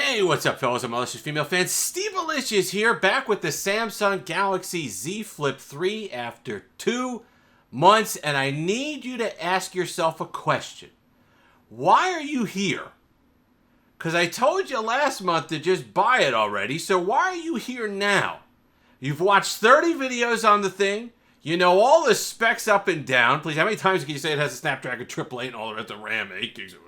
Hey, what's up, fellas and malicious female fans? Steve Malicious here, back with the Samsung Galaxy Z Flip 3 after 2 months, and I need you to ask yourself a question. Why are you here? Because I told you last month to just buy it already, so why are you here now? You've watched 30 videos on the thing. You know all the specs up and down. Please, how many times can you say it has a Snapdragon 888 and all the rest of the RAM, 8 gigs of...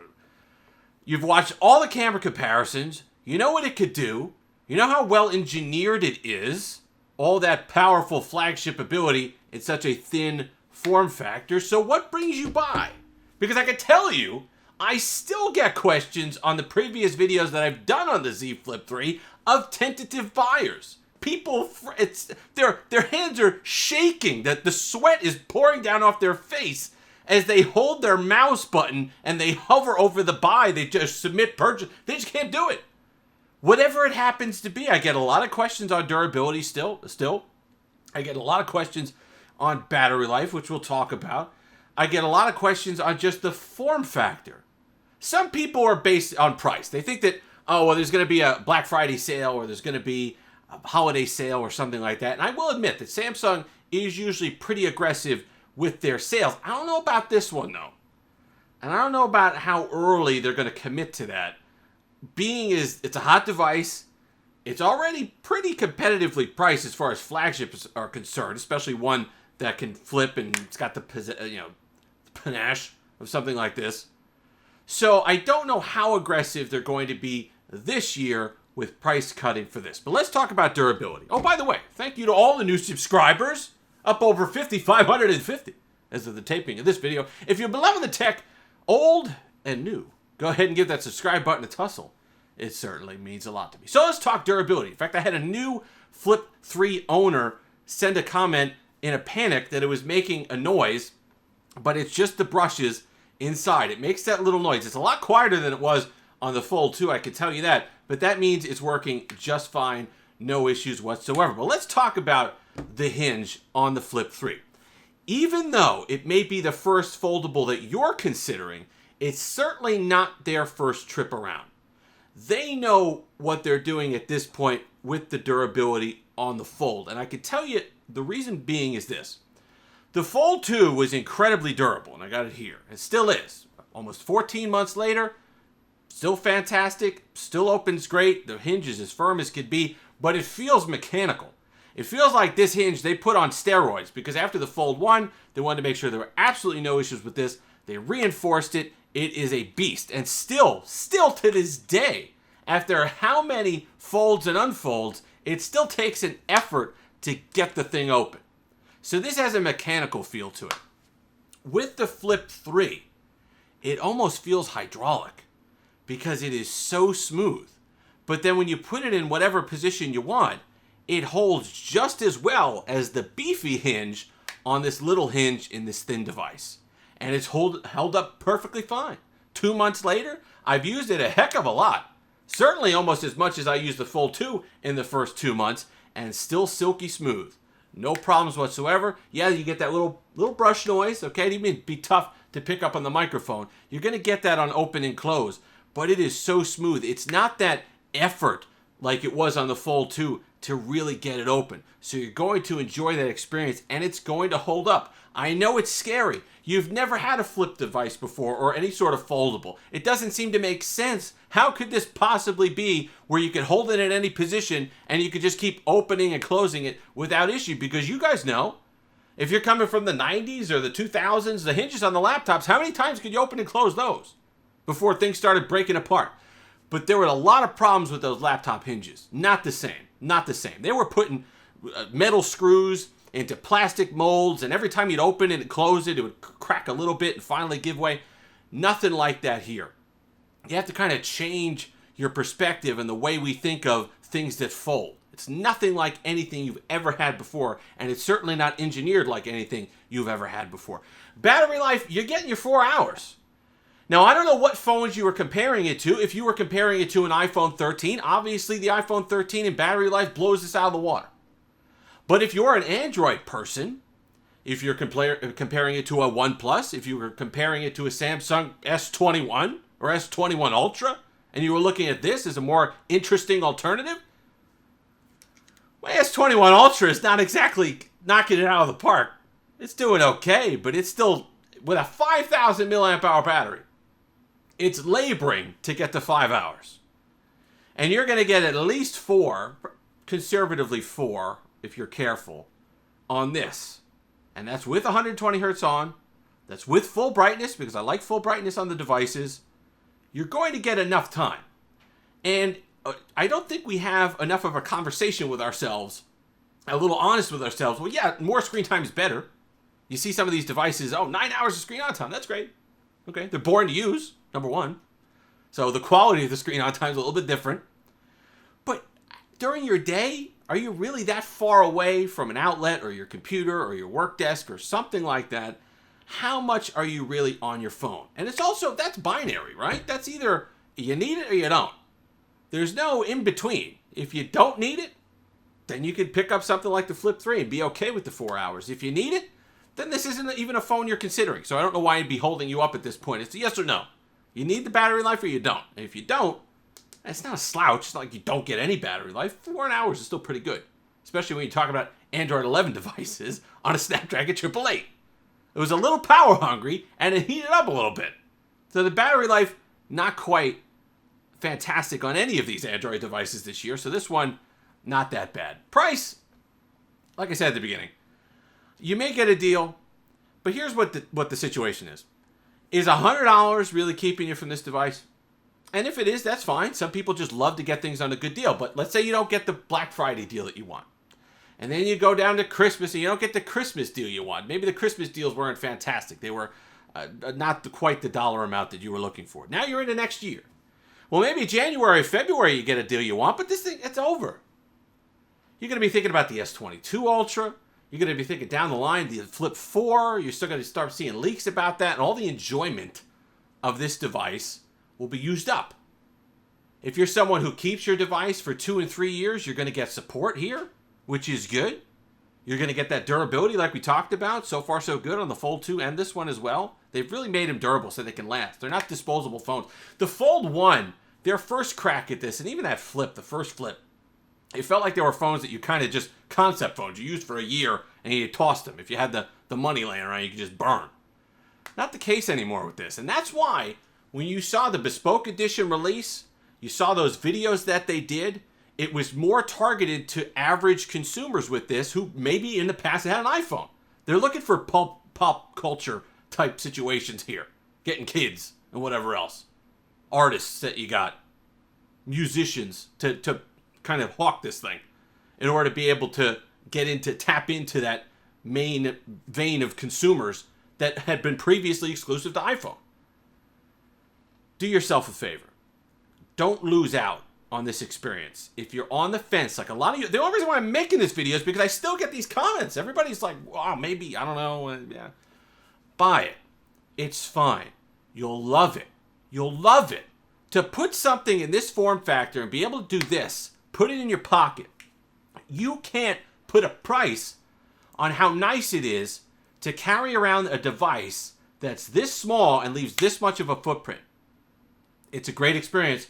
You've watched all the camera comparisons. You know what it could do. You know how well engineered it is. All that powerful flagship ability in such a thin form factor. So what brings you by? Because I can tell you, I still get questions on the previous videos that I've done on the Z Flip 3 of tentative buyers. People, their hands are shaking. The sweat is pouring down off their face as they hold their mouse button and they hover over the buy. They just submit purchase. They just can't do it. Whatever it happens to be, I get a lot of questions on durability still. I get a lot of questions on battery life, which we'll talk about. I get a lot of questions on just the form factor. Some people are based on price. They think that, oh, well, there's going to be a Black Friday sale or there's going to be a holiday sale or something like that. And I will admit that Samsung is usually pretty aggressive with their sales. I don't know about this one, though. And I don't know about how early they're going to commit to that. It's a hot device. It's already pretty competitively priced as far as flagships are concerned, especially one that can flip and it's got the panache of something like this. So I don't know how aggressive they're going to be this year with price cutting for this. But let's talk about durability. Oh, by the way, thank you to all the new subscribers. Up over 5,550 as of the taping of this video. If you're loving the tech, old and new, go ahead and give that subscribe button a tussle. It certainly means a lot to me. So let's talk durability. In fact, I had a new Flip 3 owner send a comment in a panic that it was making a noise, but it's just the brushes inside. It makes that little noise. It's a lot quieter than it was on the Fold 2, I can tell you that, but that means it's working just fine, no issues whatsoever. But let's talk about the hinge on the Flip 3. Even though it may be the first foldable that you're considering, it's certainly not their first trip around. They know what they're doing at this point with the durability on the Fold. And I can tell you the reason being is this. The Fold 2 was incredibly durable, and I got it here. It still is. Almost 14 months later, still fantastic, still opens great. The hinge is as firm as could be, but it feels mechanical. It feels like this hinge they put on steroids because after the Fold 1, they wanted to make sure there were absolutely no issues with this. They reinforced it. It is a beast. And still to this day, after how many folds and unfolds, it still takes an effort to get the thing open. So this has a mechanical feel to it. With the Flip 3, it almost feels hydraulic because it is so smooth. But then when you put it in whatever position you want, it holds just as well as the beefy hinge on this little hinge in this thin device. And it's held up perfectly fine. 2 months later, I've used it a heck of a lot. Certainly almost as much as I used the Fold 2 in the first 2 months, and still silky smooth. No problems whatsoever. Yeah, you get that little brush noise, okay? It even be tough to pick up on the microphone. You're going to get that on open and close, but it is so smooth. It's not that effort like it was on the Fold 2 to really get it open. So you're going to enjoy that experience, and it's going to hold up. I know it's scary. You've never had a flip device before or any sort of foldable. It doesn't seem to make sense. How could this possibly be where you could hold it in any position and you could just keep opening and closing it without issue? Because you guys know, if you're coming from the 90s or the 2000s, the hinges on the laptops, how many times could you open and close those before things started breaking apart? But there were a lot of problems with those laptop hinges. Not the same. Not the same. They were putting metal screws into plastic molds, and every time you'd open it and close it, it would crack a little bit and finally give way. Nothing like that here. You have to kind of change your perspective and the way we think of things that fold. It's nothing like anything you've ever had before, and it's certainly not engineered like anything you've ever had before. Battery life, you're getting your 4 hours. Now, I don't know what phones you were comparing it to. If you were comparing it to an iPhone 13, obviously the iPhone 13 in battery life blows this out of the water. But if you're an Android person, if you're comparing it to a OnePlus, if you were comparing it to a Samsung S21 or S21 Ultra, and you were looking at this as a more interesting alternative, my S21 Ultra is not exactly knocking it out of the park. It's doing okay, but it's still, with a 5,000 milliamp hour battery, it's laboring to get to 5 hours. And you're going to get at least 4, conservatively 4, if you're careful, on this. And that's with 120 hertz on. That's with full brightness, because I like full brightness on the devices. You're going to get enough time. And I don't think we have enough of a conversation with ourselves, a little honest with ourselves. Well, yeah, more screen time is better. You see some of these devices, 9 hours of screen on time. That's great. Okay, they're boring to use, number one. So the quality of the screen on time is a little bit different. But during your day, are you really that far away from an outlet or your computer or your work desk or something like that? How much are you really on your phone? And it's also, that's binary, right? That's either you need it or you don't. There's no in between. If you don't need it, then you could pick up something like the Flip 3 and be okay with the 4 hours. If you need it, then this isn't even a phone you're considering. So I don't know why I'd be holding you up at this point. It's a yes or no. You need the battery life or you don't. And if you don't, it's not a slouch. It's not like you don't get any battery life. 4 hours is still pretty good. Especially when you talk about Android 11 devices on a Snapdragon 888. It was a little power hungry and it heated up a little bit. So the battery life, not quite fantastic on any of these Android devices this year. So this one, not that bad. Price, like I said at the beginning, you may get a deal, but here's what the situation is. Is $100 really keeping you from this device? And if it is, that's fine. Some people just love to get things on a good deal. But let's say you don't get the Black Friday deal that you want. And then you go down to Christmas and you don't get the Christmas deal you want. Maybe the Christmas deals weren't fantastic. They were not quite the dollar amount that you were looking for. Now you're into next year. Well, maybe January, February you get a deal you want, but this thing, it's over. You're going to be thinking about the S22 Ultra. You're going to be thinking down the line, the Flip 4. You're still going to start seeing leaks about that. And all the enjoyment of this device will be used up. If you're someone who keeps your device for 2 and 3 years, you're going to get support here, which is good. You're going to get that durability like we talked about. So far, so good on the Fold 2 and this one as well. They've really made them durable so they can last. They're not disposable phones. The Fold 1, their first crack at this, and even that Flip, the first Flip, it felt like they were phones that you kind of just, concept phones, you used for a year and you tossed them. If you had the money laying around, you could just burn. Not the case anymore with this. And that's why when you saw the Bespoke Edition release, you saw those videos that they did, it was more targeted to average consumers with this who maybe in the past had an iPhone. They're looking for pop culture type situations here. Getting kids and whatever else. Artists that you got. Musicians to kind of hawk this thing in order to be able to tap into that main vein of consumers that had been previously exclusive to iPhone. Do yourself a favor. Don't lose out on this experience. If you're on the fence, like a lot of you, the only reason why I'm making this video is because I still get these comments. Everybody's like, wow, maybe, I don't know. Yeah. Buy it. It's fine. You'll love it. You'll love it. To put something in this form factor and be able to do this, put it in your pocket. You can't put a price on how nice it is to carry around a device that's this small and leaves this much of a footprint. It's a great experience.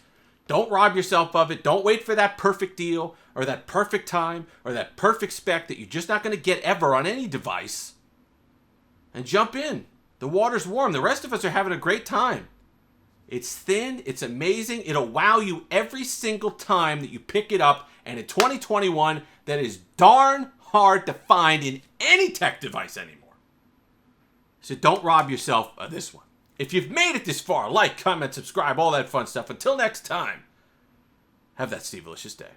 Don't rob yourself of it. Don't wait for that perfect deal or that perfect time or that perfect spec that you're just not going to get ever on any device. And jump in. The water's warm. The rest of us are having a great time. It's thin. It's amazing. It'll wow you every single time that you pick it up. And in 2021, that is darn hard to find in any tech device anymore. So don't rob yourself of this one. If you've made it this far, like, comment, subscribe, all that fun stuff. Until next time, have that Steve-alicious day.